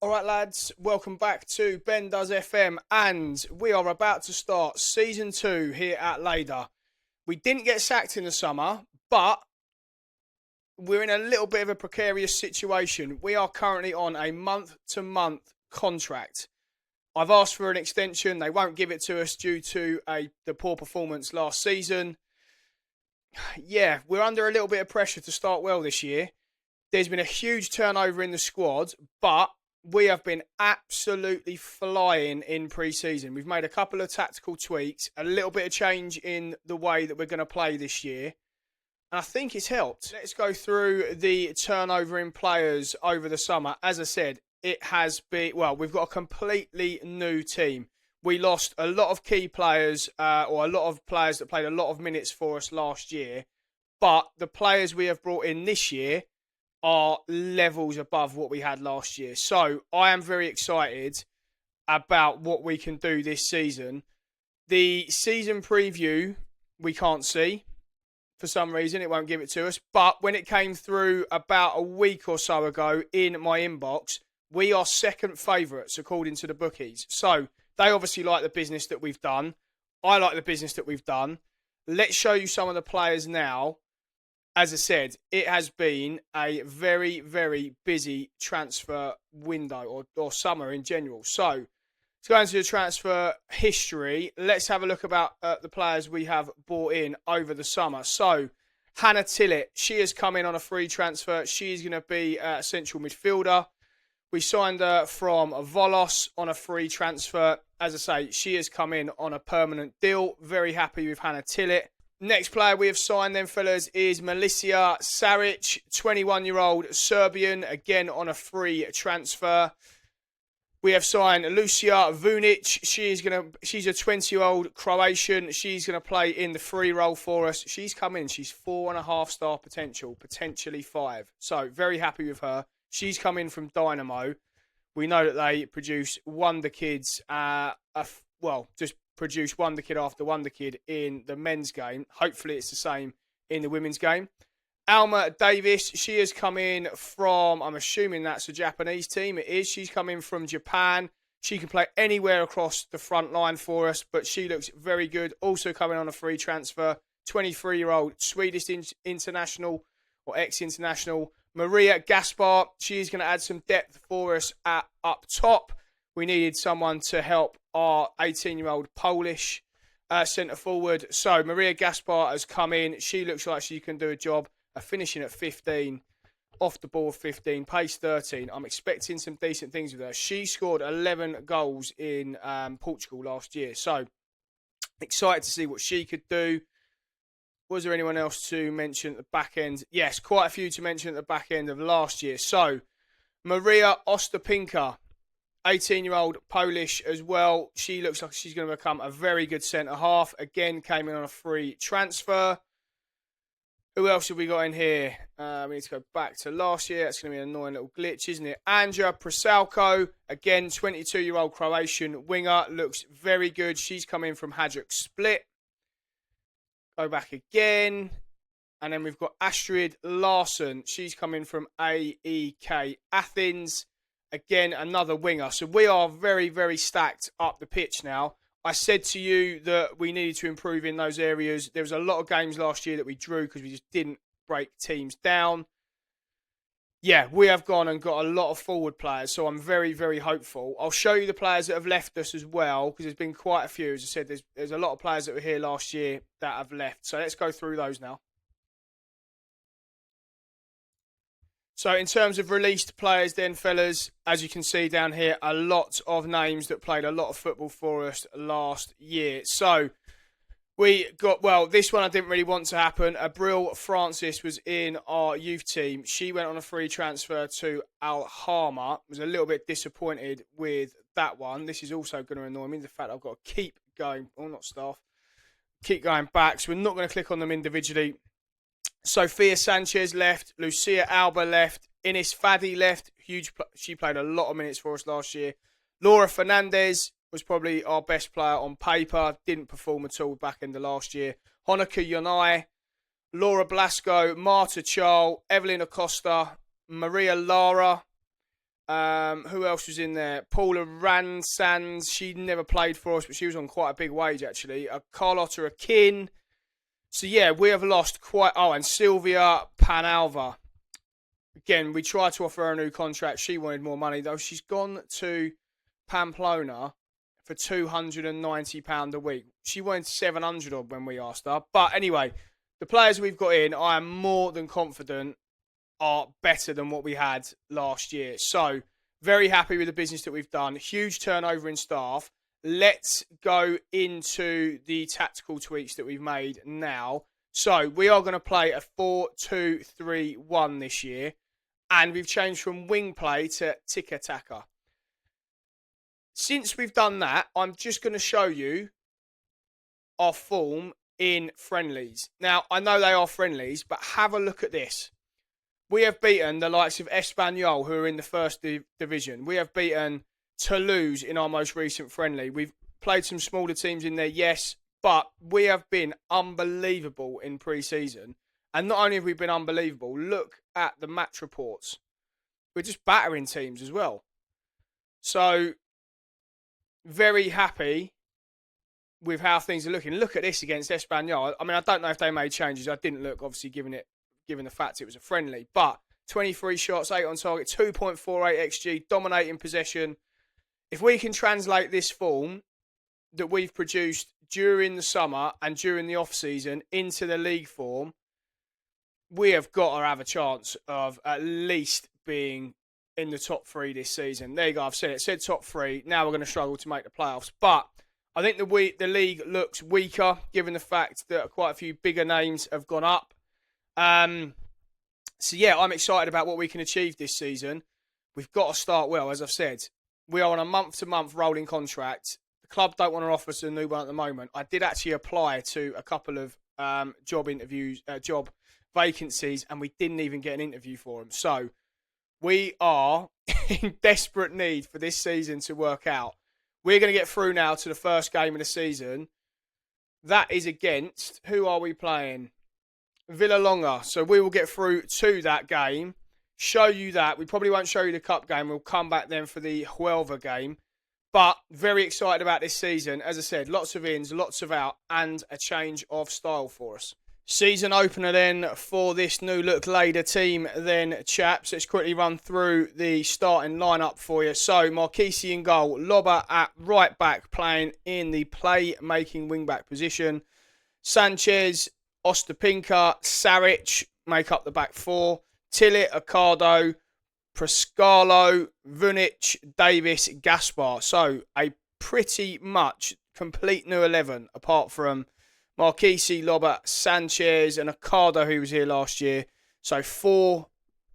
All right, lads, welcome back to Ben Does FM, and we are about to start season 2 here at Lleida. We didn't get sacked in the summer, but we're in a little bit of a precarious situation. We are currently on a month-to-month contract. I've asked for an extension. They won't give it to us due to the poor performance last season. Yeah, we're under a little bit of pressure to start well this year. There's been a huge turnover in the squad, but we have been absolutely flying in pre-season. We've made a couple of tactical tweaks, a little bit of change in the way that we're going to play this year, and I think it's helped. Let's go through the turnover in players over the summer. As I said, it has been, we've got a completely new team. We lost a lot of key players, or a lot of players that played a lot of minutes for us last year, but the players we have brought in this year are levels above what we had last year. So I am very excited about what we can do this season. The season preview, we can't see. For some reason, it won't give it to us. But when it came through about a week or so ago in my inbox, we are second favourites according to the bookies. So they obviously like the business that we've done. I like the business that we've done. Let's show you some of the players now. As I said, it has been a very, very busy transfer window or summer in general. So let's go into the transfer history. Let's have a look about the players we have brought in over the summer. So Hannah Tillett, she has come in on a free transfer. She's going to be a central midfielder. We signed her from Volos on a free transfer. As I say, she has come in on a permanent deal. Very happy with Hannah Tillett. Next player we have signed then, fellas, is Milica Saric, 21-year-old Serbian, again on a free transfer. We have signed Lucia Vunic. She's a 20-year-old Croatian. She's going to play in the free role for us. She's come in. She's 4.5-star potential, potentially 5. So very happy with her. She's come in from Dynamo. We know that they produce wonder kids, just produce wonder kid after wonder kid in the men's game. Hopefully it's the same in the women's game. Alma Davis, she has come in from, I'm assuming that's a Japanese team. It is. She's come in from Japan. She can play anywhere across the front line for us, but she looks very good. Also coming on a free transfer, 23-year-old Swedish international or ex-international Maria Gaspar. She's going to add some depth for us up top. We needed someone to help our 18-year-old Polish centre forward. So Maria Gaspar has come in. She looks like she can do a job. Finishing at 15, off the ball 15, pace 13. I'm expecting some decent things with her. She scored 11 goals in Portugal last year. So excited to see what she could do. Was there anyone else to mention at the back end? Yes, quite a few to mention at the back end of last year. So Maria Ostapinka, 18-year-old Polish as well. She looks like she's going to become a very good centre-half. Again, came in on a free transfer. Who else have we got in here? We need to go back to last year. That's going to be an annoying little glitch, isn't it? Anja Prasalko, again, 22-year-old Croatian winger. Looks very good. She's come in from Hajduk Split. Go back again. And then we've got Astrid Larsson. She's coming from AEK Athens. Again, another winger. So we are very, very stacked up the pitch now. I said to you that we needed to improve in those areas. There was a lot of games last year that we drew because we just didn't break teams down. Yeah, we have gone and got a lot of forward players, so I'm very, very hopeful. I'll show you the players that have left us as well, because there's been quite a few. As I said, there's a lot of players that were here last year that have left. So let's go through those now. So in terms of released players then, fellas, as you can see down here, a lot of names that played a lot of football for us last year. So we got, this one I didn't really want to happen. Abril Francis was in our youth team. She went on a free transfer to Al-Hama. Was a little bit disappointed with that one. This is also going to annoy me, the fact that I've got to keep going, keep going back. So we're not going to click on them individually. Sophia Sanchez left. Lucia Alba left. Ines Fadi left. She played a lot of minutes for us last year. Laura Fernandez was probably our best player on paper. Didn't perform at all back in the last year. Honoka Yonai, Laura Blasco, Marta Charles, Evelyn Acosta, Maria Lara, Who else was in there? Paula Ransands. She never played for us, but she was on quite a big wage, actually. Carlotta Akin. So, yeah, we have lost quite... Oh, and Sylvia Panalva. Again, we tried to offer her a new contract. She wanted more money, though. She's gone to Pamplona for £290 a week. She wanted 700 odd when we asked her. But anyway, the players we've got in, I am more than confident, are better than what we had last year. So, very happy with the business that we've done. Huge turnover in staff. Let's go into the tactical tweaks that we've made now. So, we are going to play a 4-2-3-1 this year. And we've changed from wing play to tiki-taka. Since we've done that, I'm just going to show you our form in friendlies. Now, I know they are friendlies, but have a look at this. We have beaten the likes of Espanyol, who are in the first division. We have beaten Toulouse in our most recent friendly. We've played some smaller teams in there, yes, but we have been unbelievable in pre-season. And not only have we been unbelievable, look at the match reports. We're just battering teams as well. So, very happy with how things are looking. Look at this against Espanyol. I mean, I don't know if they made changes. I didn't look, obviously, given the fact it was a friendly. But 23 shots, 8 on target, 2.48 XG, dominating possession. If we can translate this form that we've produced during the summer and during the off-season into the league form, we have got to have a chance of at least being in the top 3 this season. There you go, I've said it. Said top 3. Now we're going to struggle to make the playoffs. But I think the league looks weaker, given the fact that quite a few bigger names have gone up. So, yeah, I'm excited about what we can achieve this season. We've got to start well, as I've said. We are on a month-to-month rolling contract. The club don't want to offer us a new one at the moment. I did actually apply to a couple of job vacancies, and we didn't even get an interview for them. So, we are in desperate need for this season to work out. We're going to get through now to the first game of the season. That is against, who are we playing? Villalonga. So we will get through to that game, show you that. We probably won't show you the cup game. We'll come back then for the Huelva game. But very excited about this season. As I said, lots of ins, lots of out, and a change of style for us. Season opener then for this new look Lleida team then, chaps. Let's quickly run through the starting lineup for you. So, Marquisi in goal. Loba at right back, playing in the play-making wing-back position. Sanchez, Ostapinka, Saric make up the back 4. Tillett, Accardo, Prescalo, Vunic, Davis, Gaspar. So, a pretty much complete new 11, apart from Marquisi, Loba, Sanchez, and Accardo, who was here last year. So 4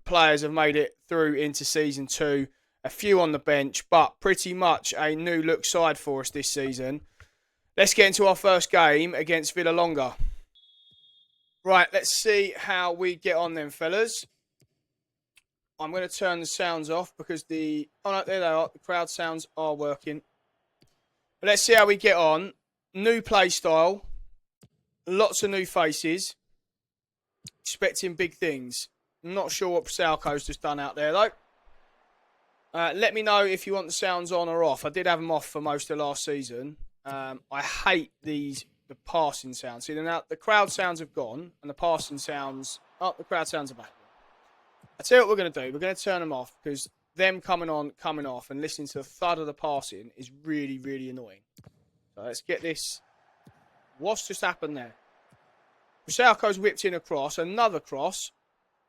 players have made it through into Season 2. A few on the bench, but pretty much a new look side for us this season. Let's get into our first game against Villalonga. Right, let's see how we get on then, fellas. I'm going to turn the sounds off because oh no, there they are. The crowd sounds are working. But let's see how we get on. New play style. Lots of new faces. Expecting big things. I'm not sure what Salco's just done out there, though. Let me know if you want the sounds on or off. I did have them off for most of last season. I hate the passing sounds. See, now the crowd sounds have gone, and the passing sounds... Oh, the crowd sounds are back. I tell you what we're going to do. We're going to turn them off, because them coming on, coming off, and listening to the thud of the passing is really, really annoying. So let's get this... What's just happened there? Salco's whipped in a cross, another cross.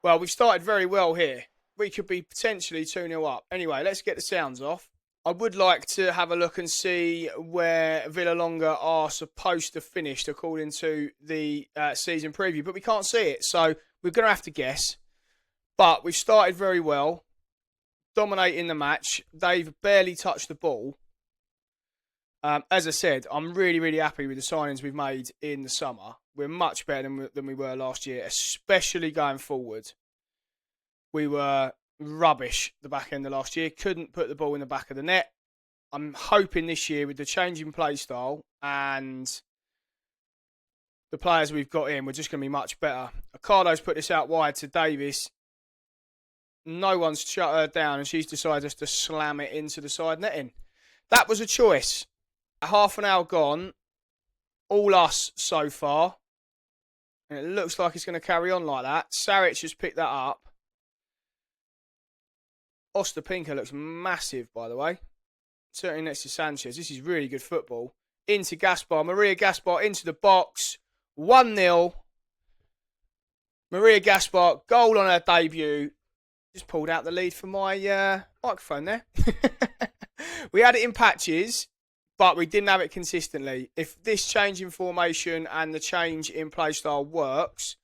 Well, we've started very well here. We could be potentially 2-0 up. Anyway, let's get the sounds off. I would like to have a look and see where Villalonga are supposed to finish according to the season preview, but we can't see it, so we're going to have to guess. But we've started very well, dominating the match. They've barely touched the ball. As I said, I'm really, really happy with the signings we've made in the summer. We're much better than we were last year, especially going forward. We were rubbish the back end of last year. Couldn't put the ball in the back of the net. I'm hoping this year with the change in play style and the players we've got in, we're just going to be much better. Accardo's put this out wide to Davis. No one's shut her down, and she's decided just to slam it into the side netting. That was a choice. Half an hour gone. All us so far. And it looks like it's going to carry on like that. Saric has picked that up. Ostapinka looks massive, by the way. Certainly next to Sanchez. This is really good football. Into Gaspar. Maria Gaspar into the box. 1-0. Maria Gaspar, goal on her debut. Just pulled out the lead for my microphone there. We had it in patches, but we didn't have it consistently. If this change in formation and the change in play style works,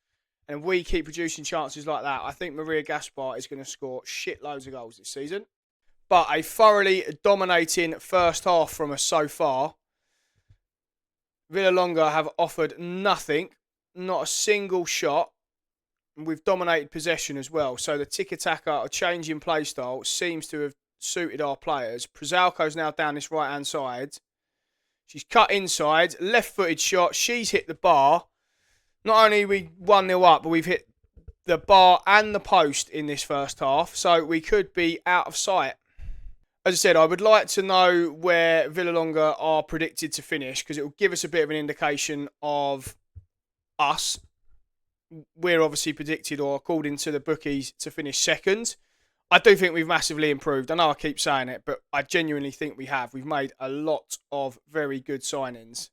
and we keep producing chances like that, I think Maria Gaspar is going to score shitloads of goals this season. But a thoroughly dominating first half from us so far. Villalonga have offered nothing, not a single shot. We've dominated possession as well. So the tiki-taka, a change in play style, seems to have suited our players. Przalko's now down this right-hand side. She's cut inside, left-footed shot. She's hit the bar. Not only are we 1-0 up, but we've hit the bar and the post in this first half. So we could be out of sight. As I said, I would like to know where Villalonga are predicted to finish, because it will give us a bit of an indication of us. We're obviously predicted, or according to the bookies, to finish second. I do think we've massively improved. I know I keep saying it, but I genuinely think we have. We've made a lot of very good signings.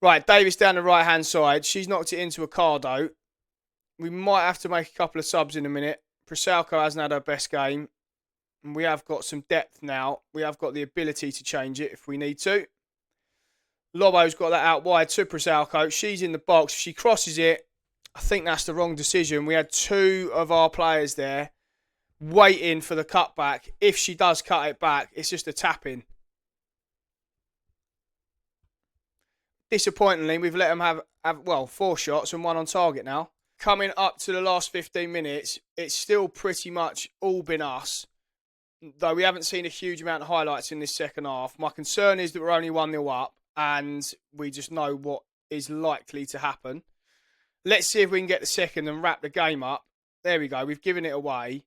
Right, Davis down the right-hand side. She's knocked it into Ocado. We might have to make a couple of subs in a minute. Przalko hasn't had her best game. And we have got some depth now. We have got the ability to change it if we need to. Lobo's got that out wide to Przalko. She's in the box. If she crosses it, I think that's the wrong decision. We had two of our players there waiting for the cutback. If she does cut it back, it's just a tap-in. Disappointingly, we've let them have 4 shots and 1 on target now. Coming up to the last 15 minutes, it's still pretty much all been us. Though we haven't seen a huge amount of highlights in this second half. My concern is that we're only 1-0 up and we just know what is likely to happen. Let's see if we can get the second and wrap the game up. There we go. We've given it away.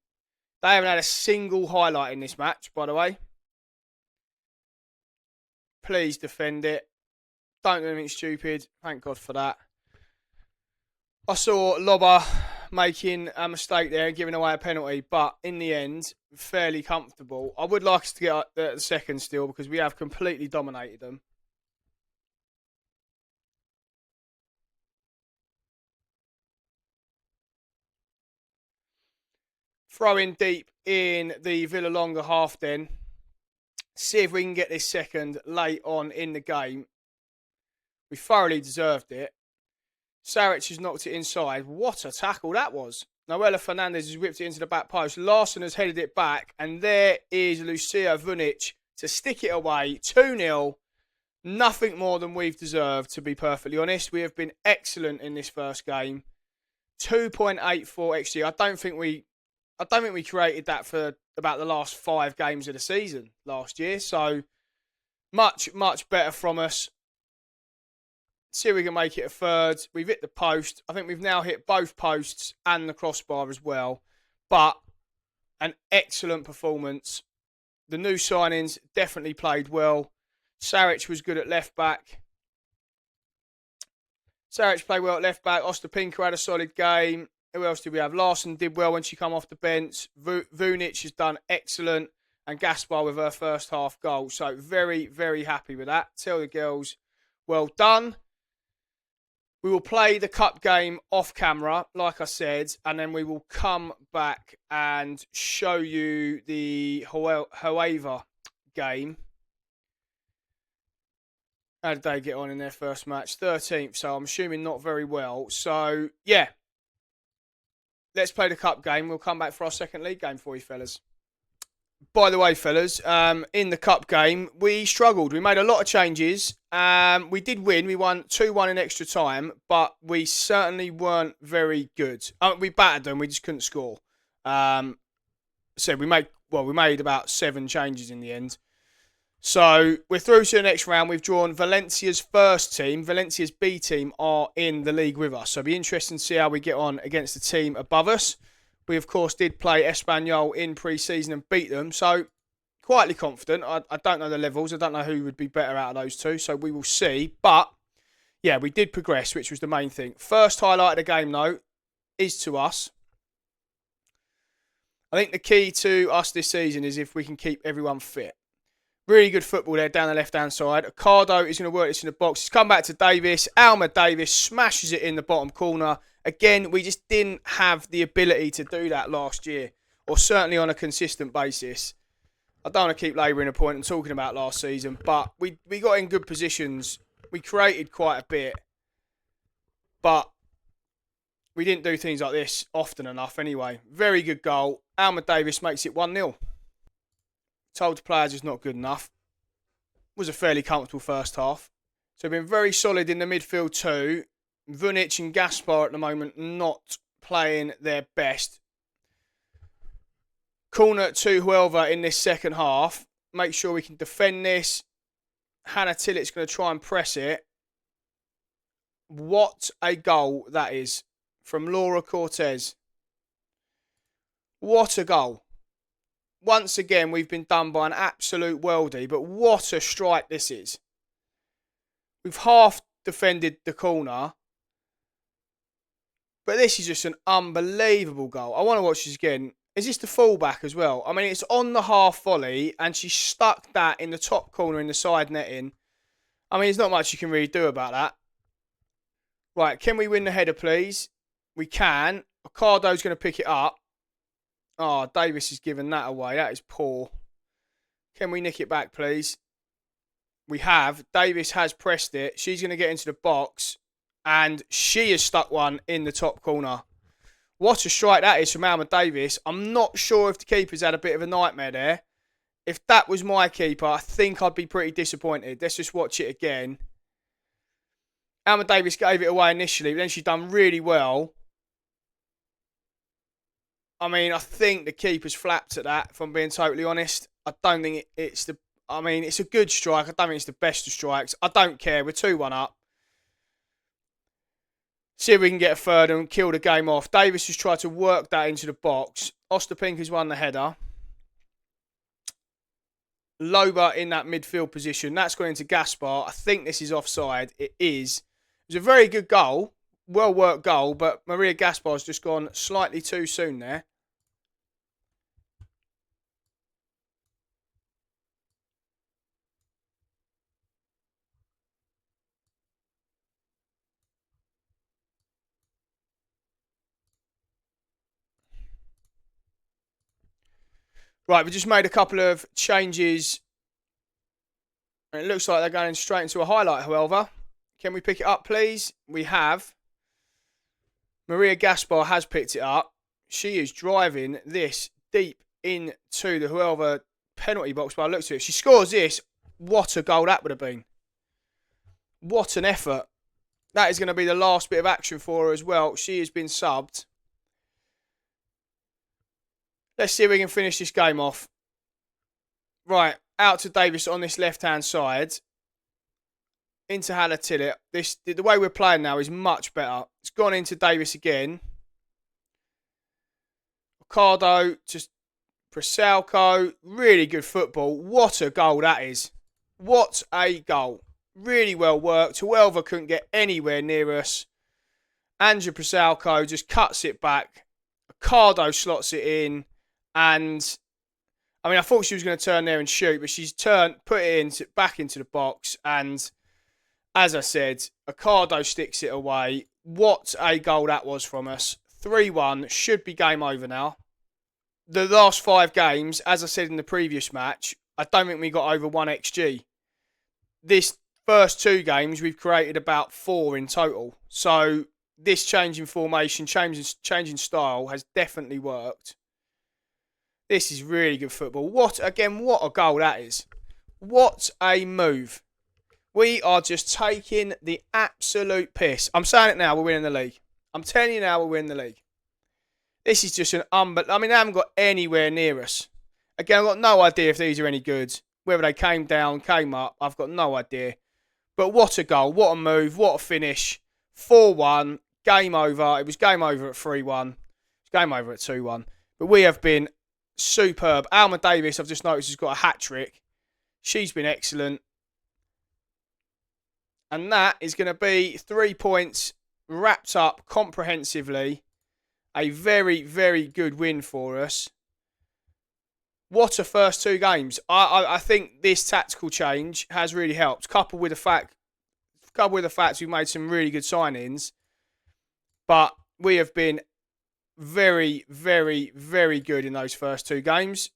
They haven't had a single highlight in this match, by the way. Please defend it. Don't do anything stupid. Thank God for that. I saw Loba making a mistake there and giving away a penalty, but in the end, fairly comfortable. I would like us to get the second still, because we have completely dominated them. Throw in deep in the Villalonga half then. See if we can get this second late on in the game. We thoroughly deserved it. Saric has knocked it inside. What a tackle that was. Noella Fernandez has whipped it into the back post. Larson has headed it back. And there is Lucia Vunic to stick it away. 2-0. Nothing more than we've deserved, to be perfectly honest. We have been excellent in this first game. 2.84 XG. I don't think we created that for about the last 5 games of the season last year. So much, much better from us. See if we can make it a third. We've hit the post. I think we've now hit both posts and the crossbar as well. But an excellent performance. The new signings definitely played well. Saric was good at left back. Saric played well at left back. Ostapinka had a solid game. Who else did we have? Larson did well when she come off the bench. Vunic has done excellent. And Gaspar with her first half goal. So very, very happy with that. Tell the girls, well done. We will play the cup game off camera, like I said, and then we will come back and show you the Hoeva game. How did they get on in their first match? 13th, so I'm assuming not very well. So, yeah. Let's play the cup game. We'll come back for our second league game for you, fellas. By the way, fellas, in the cup game, we struggled. We made a lot of changes. We did win. We won 2-1 in extra time, but we certainly weren't very good. We battered them. We just couldn't score. So we made about 7 changes in the end. So we're through to the next round. We've drawn Valencia's first team. Valencia's B team are in the league with us. So it'll be interesting to see how we get on against the team above us. We, of course, did play Espanyol in pre-season and beat them. So, quietly confident. I don't know the levels. I don't know who would be better out of those two. So, we will see. But, yeah, we did progress, which was the main thing. First highlight of the game, though, is to us. I think the key to us this season is if we can keep everyone fit. Really good football there down the left-hand side. Ocado is going to work this in the box. He's come back to Davis. Alma Davis smashes it in the bottom corner. Again, we just didn't have the ability to do that last year, or certainly on a consistent basis. I don't want to keep labouring a point and talking about last season, but we got in good positions. We created quite a bit, but we didn't do things like this often enough anyway. Very good goal. Alma Davis makes it 1-0. Told the players it's not good enough. Was a fairly comfortable first half. So we've been very solid in the midfield too. Vunic and Gaspar at the moment not playing their best. Corner to Huelva in this second half. Make sure we can defend this. Hannah Tillett's going to try and press it. What a goal that is from Laura Cortez. What a goal. Once again, we've been done by an absolute worldie, but what a strike this is. We've half defended the corner, but this is just an unbelievable goal. I want to watch this again. Is this the fullback as well? I mean, it's on the half volley, and she stuck that in the top corner in the side netting. I mean, there's not much you can really do about that. Right, can we win the header, please? We can. Ocado's going to pick it up. Oh, Davis has given that away. That is poor. Can we nick it back, please? We have. Davis has pressed it. She's going to get into the box. And she has stuck one in the top corner. What a strike that is from Alma Davis. I'm not sure if the keeper's had a bit of a nightmare there. If that was my keeper, I think I'd be pretty disappointed. Let's just watch it again. Alma Davis gave it away initially, but then she's done really well. I mean, I think the keeper's flapped at that, if I'm being totally honest. I don't think it's the... I mean, it's a good strike. I don't think it's the best of strikes. I don't care. We're 2-1 up. See if we can get a third and kill the game off. Davis has tried to work that into the box. Osterpink has won the header. Loba in that midfield position. That's gone into Gaspar. I think this is offside. It is. It was a very good goal. Well-worked goal, but Maria Gaspar's just gone slightly too soon there. Right, we just made a couple of changes. And it looks like they're going straight into a highlight, however. Can we pick it up, please? We have. Maria Gaspar has picked it up. She is driving this deep into the Huelva penalty box by the looks of it. If she scores this, what a goal that would have been. What an effort. That is going to be the last bit of action for her as well. She has been subbed. Let's see if we can finish this game off. Right, out to Davis on this left-hand side. Into Hannah Tillett. The way we're playing now is much better. It's gone into Davis again. Ocado to Prasalco. Really good football. What a goal that is. What a goal. Really well worked. Huelva couldn't get anywhere near us. Anja Prasalco just cuts it back. Ocado slots it in. And, I mean, I thought she was going to turn there and shoot, but she's put it back into the box. And, as I said, Ocado sticks it away. What a goal that was from us. 3-1. Should be game over now. The last 5 games, as I said in the previous match, I don't think we got over 1 XG. This first 2 games, we've created about 4 in total. So, this change in formation, change in style has definitely worked. This is really good football. What a goal that is. What a move. We are just taking the absolute piss. I'm saying it now, we're winning the league. I'm telling you now, we're winning the league. This is just an I mean, they haven't got anywhere near us. Again, I've got no idea if these are any good. Whether they came down, came up, I've got no idea. But what a goal, what a move, what a finish. 4-1, game over. It was game over at 3-1. It's game over at 2-1. But we have been superb. Alma Davis, I've just noticed, has got a hat-trick. She's been excellent. And that is going to be 3 points wrapped up comprehensively. A very, very good win for us. What a first 2 games. I think this tactical change has really helped. Coupled with the fact we've made some really good signings. But we have been very, very, very good in those first 2 games.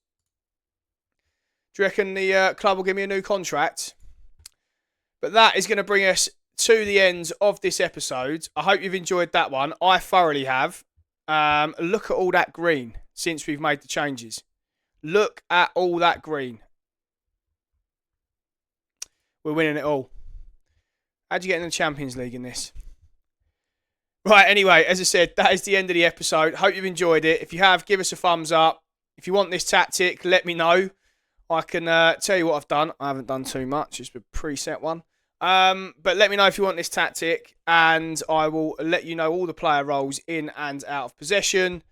Do you reckon the club will give me a new contract? But that is going to bring us to the end of this episode. I hope you've enjoyed that one. I thoroughly have. Look at all that green since we've made the changes. Look at all that green. We're winning it all. How'd you get in the Champions League in this? Right, anyway, as I said, that is the end of the episode. Hope you've enjoyed it. If you have, give us a thumbs up. If you want this tactic, let me know. I can tell you what I've done. I haven't done too much. Just a preset one. But let me know if you want this tactic, and I will let you know all the player roles in and out of possession.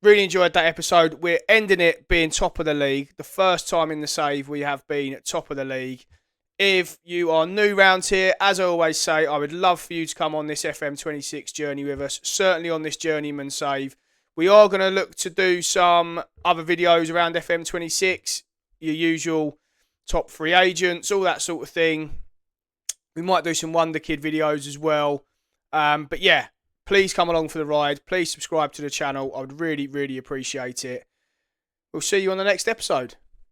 Really enjoyed that episode. We're ending it being top of the league. The first time in the save we have been top of the league. If you are new round here, as I always say, I would love for you to come on this FM26 journey with us. Certainly on this Journeyman save. We are going to look to do some other videos around FM26. Your usual top free agents, all that sort of thing. We might do some Wonder Kid videos as well. But yeah, please come along for the ride. Please subscribe to the channel. I would really, really appreciate it. We'll see you on the next episode.